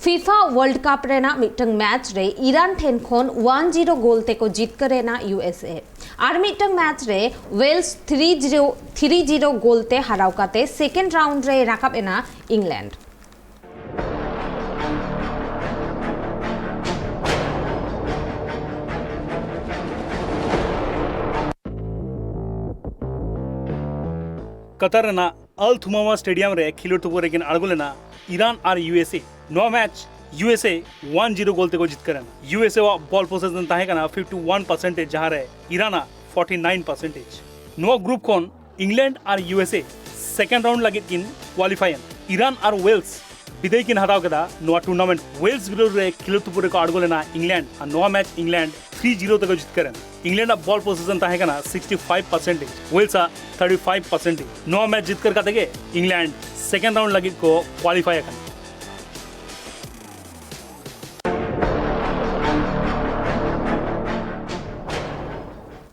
FIFA World Cup रेना मिटंग match रे ईरान ठेन खोन 1-0 गोल ते को जीत करे ना USA और मिटंग मैच रे वेल्स 3-0 गोल ते हराव काते सेकेंड राउंड रे राकाब एना इंग्लैंड। कतर ना अल थुमामा स्टेडियम रे खिलोड़ तुपुरे किन अड़गुलेना ईरान और USA no match USA 1-0 goal ते को जीत करन यूएसए वा बॉल पोसेशन ताहे कना 51% जहां रे ईरान 49%। नो ग्रुप कोन इंग्लैंड और यूएसए सेकेंड राउंड लगे किन क्वालिफाई ईरान और वेल्स विदय किन हटाव कदा नो टूर्नामेंट वेल्स बिलो रे खिलोड़ तुपुरे को अड़गुलेना इंग्लैंड और नो मैच इंग्लैंड 3-0 ते को जीत करन इंग्लैंड बॉल पोजीशन ताहे कना 65%, वेल्स 35%। नो मैच जीत कर का इंग्लैंड सेकेंड राउंड लगी को क्वालिफाई करना।